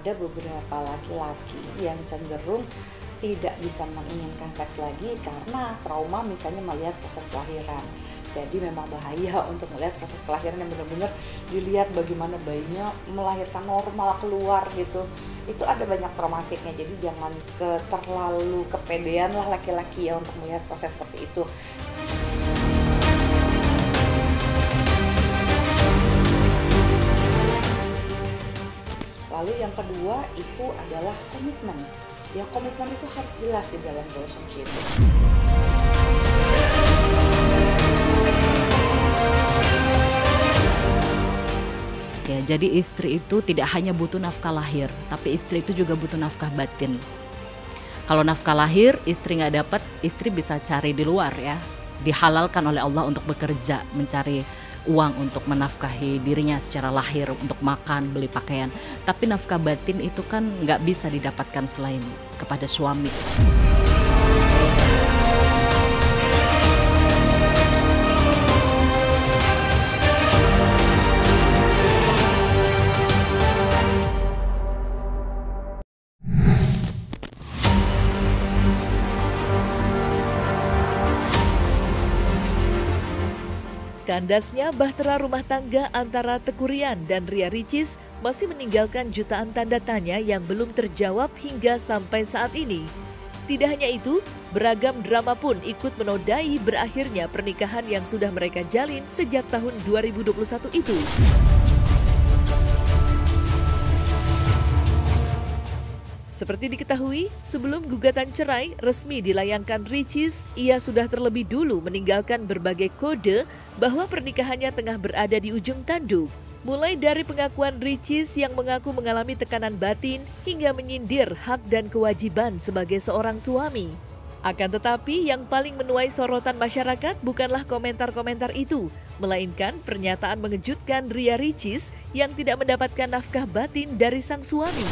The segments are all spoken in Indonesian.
ada beberapa laki-laki yang cenderung tidak bisa menginginkan seks lagi karena trauma misalnya melihat proses kelahiran. Jadi memang bahaya untuk melihat proses kelahiran yang benar-benar dilihat bagaimana bayinya melahirkan normal keluar gitu. Itu ada banyak traumatiknya, jadi jangan terlalu kepedean lah laki-laki ya untuk melihat proses seperti itu. Lalu yang kedua itu adalah komitmen. Ya komitmen itu harus jelas di dalam relationship. Ya, jadi istri itu tidak hanya butuh nafkah lahir, tapi istri itu juga butuh nafkah batin. Kalau nafkah lahir istri nggak dapat, istri bisa cari di luar ya. Dihalalkan oleh Allah untuk bekerja, mencari uang untuk menafkahi dirinya secara lahir, untuk makan, beli pakaian. Tapi nafkah batin itu kan nggak bisa didapatkan selain kepada suami. Kandasnya bahtera rumah tangga antara Teuku Ryan dan Ria Ricis masih meninggalkan jutaan tanda tanya yang belum terjawab hingga sampai saat ini. Tidak hanya itu, beragam drama pun ikut menodai berakhirnya pernikahan yang sudah mereka jalin sejak tahun 2021 itu. Seperti diketahui, sebelum gugatan cerai resmi dilayangkan Ricis, ia sudah terlebih dulu meninggalkan berbagai kode bahwa pernikahannya tengah berada di ujung tanduk. Mulai dari pengakuan Ricis yang mengaku mengalami tekanan batin hingga menyindir hak dan kewajiban sebagai seorang suami. Akan tetapi yang paling menuai sorotan masyarakat bukanlah komentar-komentar itu, melainkan pernyataan mengejutkan Ria Ricis yang tidak mendapatkan nafkah batin dari sang suami.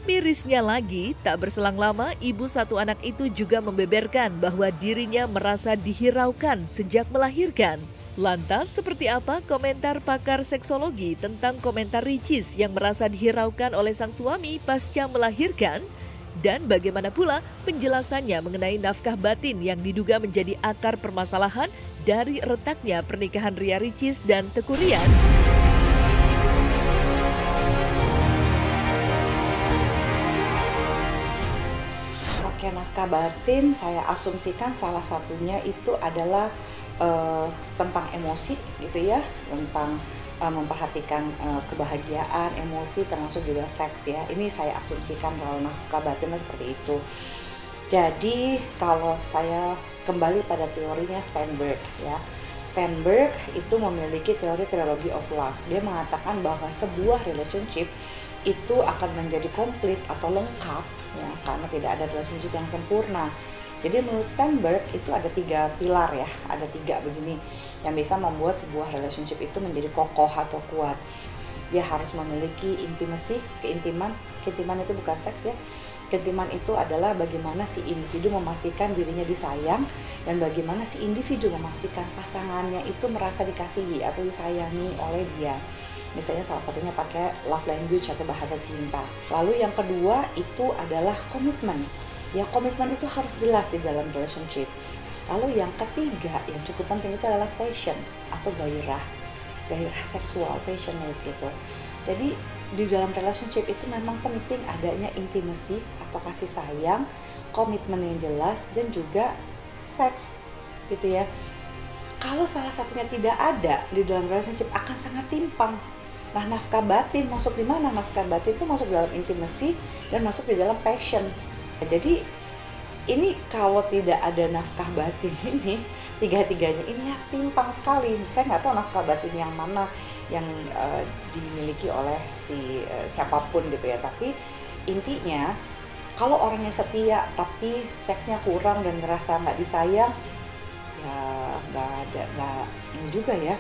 Mirisnya lagi, tak berselang lama ibu satu anak itu juga membeberkan bahwa dirinya merasa dihiraukan sejak melahirkan. Lantas seperti apa komentar pakar seksologi tentang komentar Ricis yang merasa dihiraukan oleh sang suami pasca melahirkan? Dan bagaimana pula penjelasannya mengenai nafkah batin yang diduga menjadi akar permasalahan dari retaknya pernikahan Ria Ricis dan Teuku Ryan? Nafkah batin saya asumsikan salah satunya itu adalah tentang emosi gitu ya, tentang memperhatikan kebahagiaan, emosi termasuk juga seks ya. Ini saya asumsikan kalau nafkah batin seperti itu. Jadi kalau saya kembali pada teorinya Steinberg ya. Steinberg itu memiliki teori trilogy of love. Dia mengatakan bahwa sebuah relationship itu akan menjadi komplit atau lengkap ya, karena tidak ada relationship yang sempurna. Jadi menurut Steinberg itu ada 3 pilar ya, ada 3 begini yang bisa membuat sebuah relationship itu menjadi kokoh atau kuat. Dia harus memiliki intimacy, keintiman itu bukan seks ya. Keintiman itu adalah bagaimana si individu memastikan dirinya disayang dan bagaimana si individu memastikan pasangannya itu merasa dikasihi atau disayangi oleh dia. Misalnya salah satunya pakai love language atau bahasa cinta. Lalu yang kedua itu adalah komitmen. Ya komitmen itu harus jelas di dalam relationship. Lalu yang ketiga yang cukup penting itu adalah passion atau gairah seksual, passionate gitu. Jadi di dalam relationship itu memang penting adanya intimacy atau kasih sayang, komitmen yang jelas dan juga seks gitu ya. Kalau salah satunya tidak ada di dalam relationship akan sangat timpang. Nah, nafkah batin masuk di mana? Nafkah batin itu masuk dalam intimacy dan masuk di dalam passion. Jadi ini kalau tidak ada nafkah batin ini, tiga-tiganya ini ya timpang sekali. Saya nggak tahu nafkah batin yang mana yang dimiliki oleh siapapun gitu ya. Tapi intinya kalau orangnya setia tapi seksnya kurang dan ngerasa nggak disayang, ya nggak ini juga ya.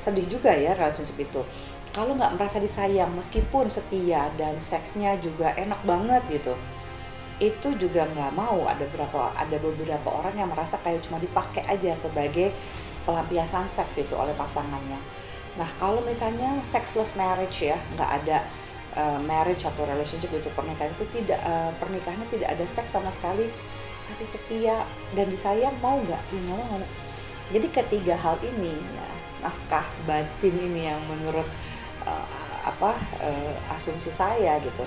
Sedih juga ya relationship itu. Kalau nggak merasa disayang meskipun setia dan seksnya juga enak banget gitu, itu juga nggak mau. Ada beberapa orang yang merasa kayak cuma dipakai aja sebagai pelampiasan seks itu oleh pasangannya. Nah kalau misalnya sexless marriage ya, nggak ada marriage atau relationship itu pernikahan itu tidak pernikahannya tidak ada seks sama sekali, tapi setia dan disayang, mau nggak? Ya mau. Jadi ketiga hal ini ya, nafkah batin ini yang menurut asumsi saya gitu,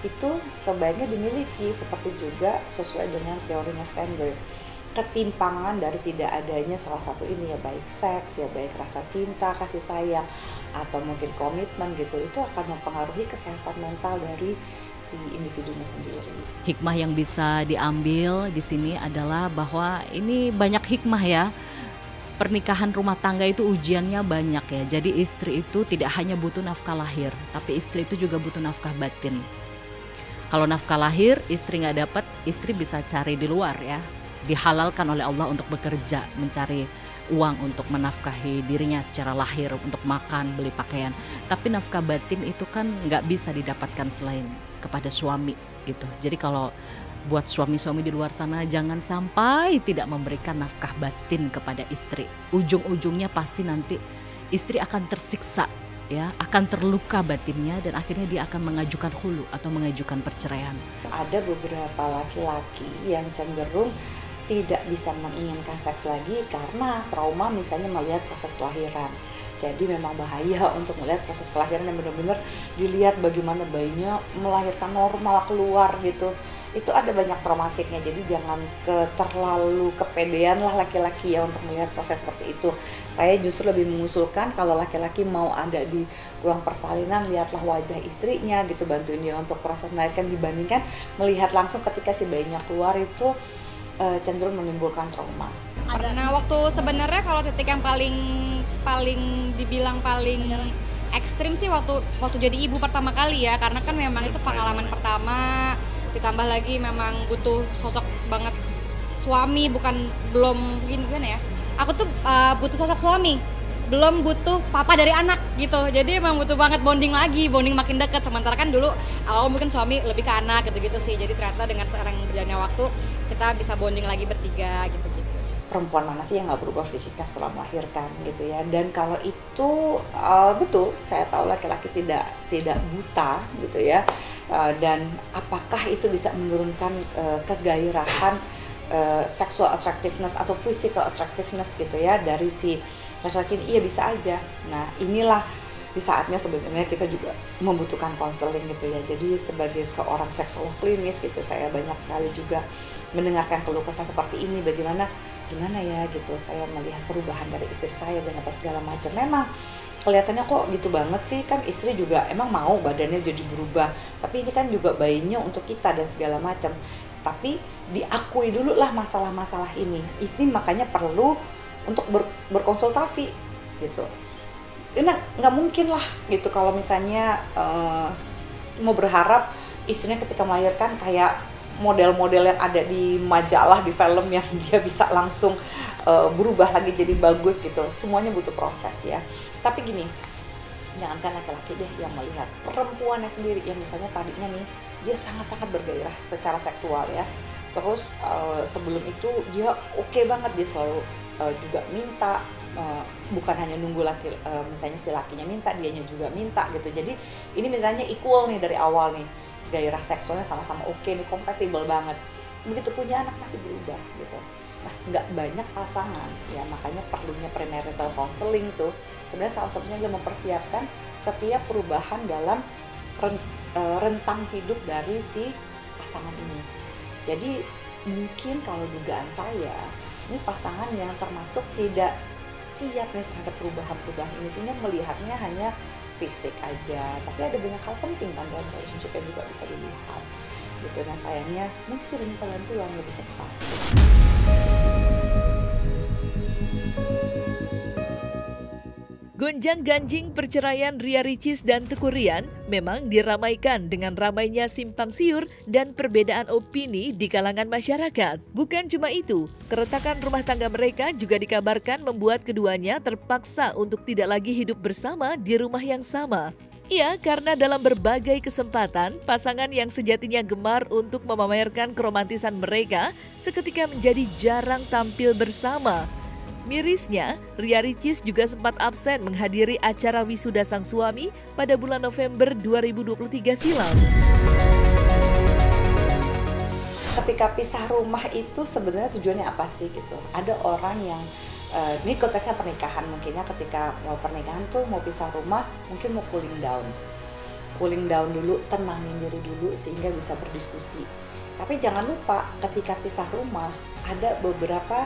itu sebaiknya dimiliki, seperti juga sesuai dengan teorinya Sternberg. Ketimpangan dari tidak adanya salah satu ini ya, baik seks ya, baik rasa cinta, kasih sayang, atau mungkin komitmen gitu, itu akan mempengaruhi kesehatan mental dari si individunya sendiri. Hikmah yang bisa diambil di sini adalah bahwa ini banyak hikmah ya. Pernikahan rumah tangga itu ujiannya banyak ya. Jadi istri itu tidak hanya butuh nafkah lahir, tapi istri itu juga butuh nafkah batin. Kalau nafkah lahir istri nggak dapat, istri bisa cari di luar ya. Dihalalkan oleh Allah untuk bekerja, mencari uang untuk menafkahi dirinya secara lahir, untuk makan, beli pakaian. Tapi nafkah batin itu kan nggak bisa didapatkan selain kepada suami gitu. Jadi kalau buat suami-suami di luar sana, jangan sampai tidak memberikan nafkah batin kepada istri. Ujung-ujungnya pasti nanti istri akan tersiksa ya, akan terluka batinnya, dan akhirnya dia akan mengajukan khulu atau mengajukan perceraian. Ada beberapa laki-laki yang cenderung tidak bisa menginginkan seks lagi karena trauma, misalnya melihat proses kelahiran. Jadi memang bahaya untuk melihat proses kelahiran yang benar-benar dilihat bagaimana bayinya melahirkan normal keluar gitu. Itu ada banyak traumatiknya, jadi jangan terlalu kepedean lah laki-laki ya untuk melihat proses seperti itu. Saya justru lebih mengusulkan kalau laki-laki mau ada di ruang persalinan, lihatlah wajah istrinya gitu, bantuin dia untuk proses melahirkan, dibandingkan melihat langsung ketika si bayinya keluar itu cenderung menimbulkan trauma. Nah, waktu sebenarnya kalau titik yang paling dibilang paling ekstrim sih waktu jadi ibu pertama kali ya, karena kan memang itu pengalaman pertama, ditambah lagi memang butuh sosok banget suami, belum gimana ya, aku tuh butuh sosok suami, belum butuh papa dari anak gitu. Jadi emang butuh banget bonding makin dekat. Sementara kan dulu awal mungkin suami lebih ke anak gitu-gitu sih. Jadi ternyata dengan sekarang berjalannya waktu kita bisa bonding lagi bertiga gitu-gitu. Perempuan mana sih yang nggak berubah fisiknya setelah melahirkan gitu ya. Dan kalau itu betul, saya tahu laki-laki tidak buta gitu ya. Dan apakah itu bisa menurunkan kegairahan sexual attractiveness atau physical attractiveness gitu ya dari si laki-laki? Iya bisa aja. Nah inilah di saatnya sebenarnya kita juga membutuhkan konseling gitu ya. Jadi sebagai seorang seksolog klinis gitu, saya banyak sekali juga mendengarkan keluh kesah seperti ini, gimana ya gitu, saya melihat perubahan dari istri saya dan apa segala macam. Memang kelihatannya kok gitu banget sih, kan istri juga emang mau badannya jadi berubah, tapi ini kan juga bayinya untuk kita dan segala macam. Tapi diakui dulu lah masalah-masalah ini makanya perlu untuk berkonsultasi gitu. Ini nggak mungkin lah gitu kalau misalnya mau berharap istrinya ketika melahirkan kayak model-model yang ada di majalah, di film, yang dia bisa langsung berubah lagi jadi bagus gitu. Semuanya butuh proses ya. Tapi gini, jangankan laki-laki deh yang melihat, perempuannya sendiri yang misalnya tadinya nih dia sangat-sangat bergairah secara seksual ya. Terus sebelum itu dia oke banget, dia selalu juga minta, bukan hanya nunggu misalnya si lakinya minta, dianya juga minta gitu. Jadi ini misalnya equal nih dari awal nih, gairah seksualnya sama-sama oke nih, kompatibel banget. Begitu punya anak masih berubah gitu. Nah nggak banyak pasangan ya, makanya perlunya premarital counseling tuh sebenarnya salah satunya adalah mempersiapkan setiap perubahan dalam rentang hidup dari si pasangan ini. Jadi mungkin kalau dugaan saya, ini pasangan yang termasuk tidak siap nih terhadap perubahan-perubahan ini, sehingga melihatnya hanya fisik aja, tapi ada banyak hal penting kan dalam relationship yang juga bisa dilihat gitu. Nah sayangnya mungkin tidak minta bantuan lebih cepat. Gonjang-ganjing perceraian Ria Ricis dan Teuku Ryan memang diramaikan dengan ramainya simpang siur dan perbedaan opini di kalangan masyarakat. Bukan cuma itu, keretakan rumah tangga mereka juga dikabarkan membuat keduanya terpaksa untuk tidak lagi hidup bersama di rumah yang sama. Ya, karena dalam berbagai kesempatan, pasangan yang sejatinya gemar untuk memamerkan keromantisan mereka seketika menjadi jarang tampil bersama. Mirisnya, Ria Ricis juga sempat absen menghadiri acara wisuda sang suami pada bulan November 2023 silam. Ketika pisah rumah itu sebenarnya tujuannya apa sih gitu? Ada orang yang ini konteksnya pernikahan, mungkinnya ketika mau pernikahan tuh mau pisah rumah, mungkin mau cooling down dulu, tenangin diri dulu sehingga bisa berdiskusi. Tapi jangan lupa ketika pisah rumah ada beberapa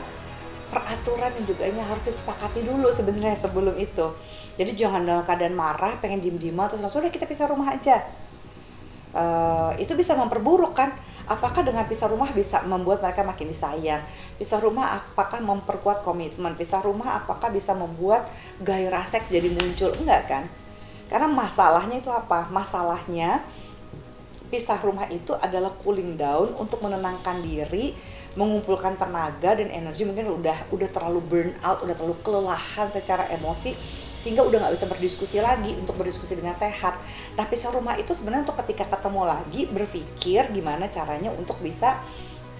peraturan yang juga ini harus disepakati dulu sebenarnya sebelum itu. Jadi jangan dalam keadaan marah, pengen diem-dieman terus langsung udah kita pisah rumah aja. Itu bisa memperburuk kan? Apakah dengan pisah rumah bisa membuat mereka makin disayang? Pisah rumah apakah memperkuat komitmen? Pisah rumah apakah bisa membuat gairah seks jadi muncul? Enggak kan? Karena masalahnya itu apa? Masalahnya pisah rumah itu adalah cooling down untuk menenangkan diri, mengumpulkan tenaga dan energi, mungkin udah terlalu burn out, udah terlalu kelelahan secara emosi sehingga udah nggak bisa berdiskusi lagi untuk berdiskusi dengan sehat. Nah, pisah rumah itu sebenarnya untuk ketika ketemu lagi berpikir gimana caranya untuk bisa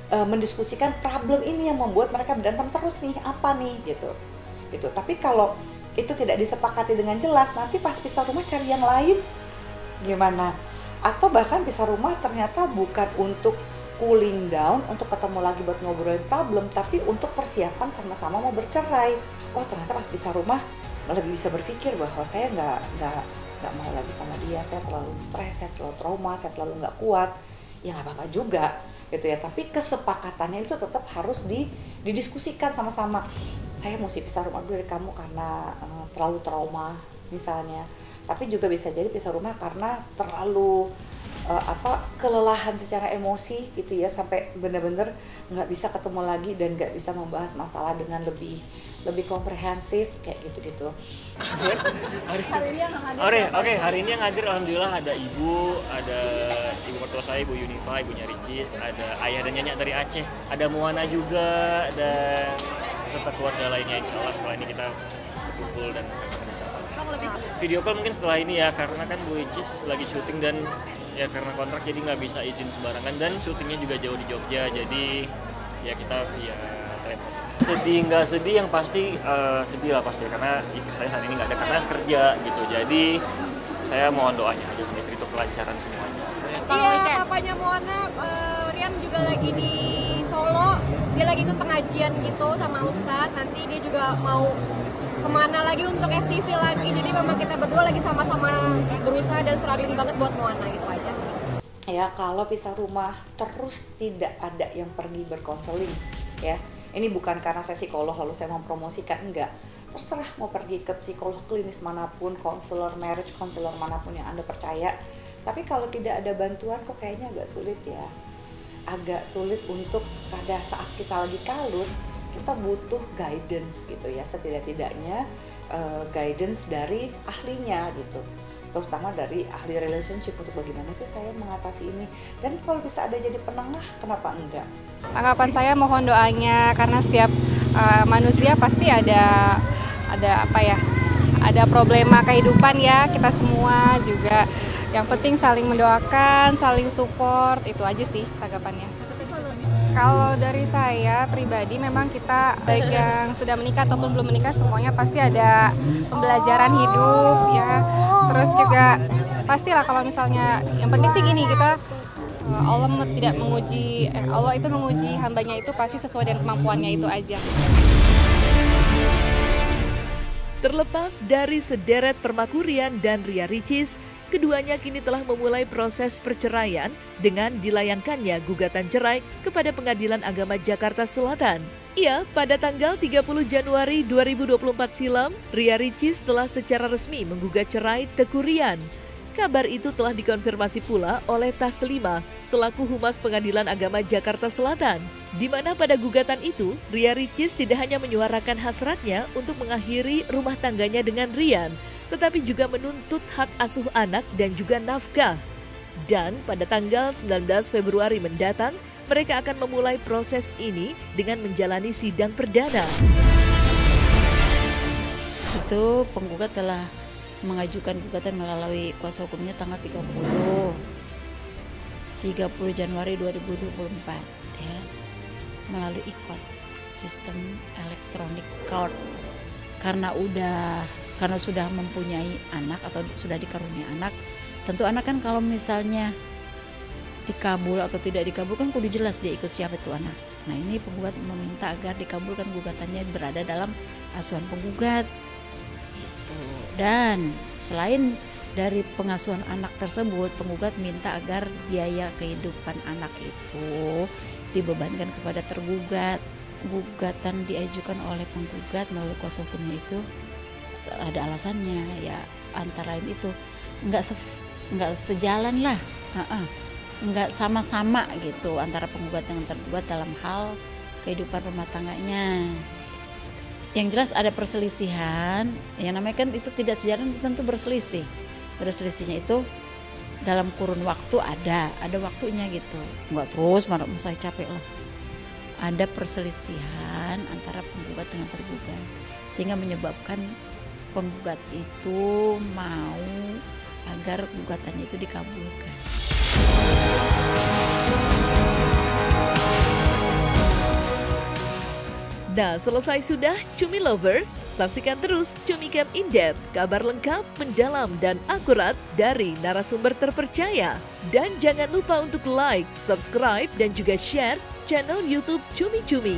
mendiskusikan problem ini yang membuat mereka berantem terus nih, apa nih gitu. Tapi kalau itu tidak disepakati dengan jelas, nanti pas pisah rumah cari yang lain gimana? Atau bahkan pisah rumah ternyata bukan untuk cooling down, untuk ketemu lagi buat ngobrolin problem, tapi untuk persiapan sama-sama mau bercerai. Oh, ternyata pas pisah rumah lebih bisa berpikir bahwa saya nggak mau lagi sama dia, saya terlalu stres, saya terlalu trauma, saya terlalu nggak kuat. Ya nggak apa-apa juga gitu ya, tapi kesepakatannya itu tetap harus didiskusikan sama-sama. Saya mesti pisah rumah dulu dari kamu karena terlalu trauma misalnya, tapi juga bisa jadi pisah rumah karena terlalu kelelahan secara emosi gitu ya, sampai benar-benar nggak bisa ketemu lagi dan nggak bisa membahas masalah dengan lebih komprehensif kayak gitu. Hari ini yang hadir alhamdulillah ada ibu mertua saya, Ibu Yunifa, ibunya Ricis, ada ayah dan nyonya dari Aceh, ada Moana juga, dan serta keluarga lainnya. Insya Allah setelah ini kita berkumpul dan bersama. Video call mungkin setelah ini ya, karena kan Bu Ricis lagi syuting dan ya karena kontrak jadi nggak bisa izin sembarangan, dan syutingnya juga jauh di Jogja, jadi ya kita via telepon. Sedih nggak sedih, yang pasti sedih lah pasti, karena istri saya saat ini nggak ada karena kerja gitu, jadi saya mohon doanya aja sama istri untuk kelancaran semuanya. Iya, papanya Moana, Rian juga lagi di Solo, dia lagi ikut pengajian gitu sama Ustadz, nanti dia juga mau kemana lagi untuk FTV lagi, jadi memang kita berdua lagi sama-sama berusaha dan struggling banget buat Moana, gitu aja sih. Ya, kalau pisah rumah terus tidak ada yang pergi berkonseling ya, ini bukan karena saya psikolog lalu saya mempromosikan, enggak, terserah mau pergi ke psikolog klinis manapun, konselor marriage, konselor manapun yang Anda percaya, tapi kalau tidak ada bantuan kok kayaknya agak sulit untuk pada saat kita lagi kalut, kita butuh guidance gitu ya, setidak-tidaknya guidance dari ahlinya gitu, terutama dari ahli relationship untuk bagaimana sih saya mengatasi ini, dan kalau bisa ada jadi penengah, kenapa enggak? Tanggapan saya mohon doanya, karena setiap manusia pasti ada problema kehidupan ya, kita semua juga. Yang penting saling mendoakan, saling support, itu aja sih tanggapannya. Kalau dari saya pribadi, memang kita baik yang sudah menikah ataupun belum menikah, semuanya pasti ada pembelajaran hidup ya. Terus juga pastilah kalau misalnya, yang penting sih gini, kita Allah itu menguji hambanya itu pasti sesuai dengan kemampuannya, itu aja. Terlepas dari sederet permaku Rian dan Ria Ricis, keduanya kini telah memulai proses perceraian dengan dilayangkannya gugatan cerai kepada Pengadilan Agama Jakarta Selatan. Ya, pada tanggal 30 Januari 2024 silam, Ria Ricis telah secara resmi menggugat cerai Teguh Rian. Kabar itu telah dikonfirmasi pula oleh Taslima selaku Humas Pengadilan Agama Jakarta Selatan, di mana pada gugatan itu Ria Ricis tidak hanya menyuarakan hasratnya untuk mengakhiri rumah tangganya dengan Rian, tetapi juga menuntut hak asuh anak dan juga nafkah. Dan pada tanggal 19 Februari mendatang, mereka akan memulai proses ini dengan menjalani sidang perdana. Itu penggugat telah mengajukan gugatan melalui kuasa hukumnya tanggal 30 Januari 2024 ya, melalui IKOT. sistem electronic court. Karena sudah mempunyai anak atau sudah dikaruniai anak, tentu anak kan kalau misalnya dikabul atau tidak dikabulkan kudu jelas dia ikut siapa itu anak. Nah, ini penggugat meminta agar dikabulkan gugatannya berada dalam asuhan penggugat. Itu. Dan selain dari pengasuhan anak tersebut, penggugat minta agar biaya kehidupan anak itu dibebankan kepada tergugat. Gugatan diajukan oleh penggugat melalui kuasa hukumnya itu ada alasannya, ya antara lain itu nggak sejalan lah, nggak sama-sama gitu antara penggugat dengan tergugat dalam hal kehidupan rumah tangganya. Yang jelas ada perselisihan, yang namanya kan itu tidak sejalan, tentu berselisih. Berselisihnya itu dalam kurun waktu ada waktunya gitu, nggak terus saya capek lah. Ada perselisihan antara penggugat dengan tergugat sehingga menyebabkan penggugat itu mau agar gugatannya itu dikabulkan. Nah, selesai sudah Cumi Lovers, saksikan terus Cumi Camp In-Depth, kabar lengkap, mendalam, dan akurat dari narasumber terpercaya. Dan jangan lupa untuk like, subscribe, dan juga share channel YouTube Cumi Cumi.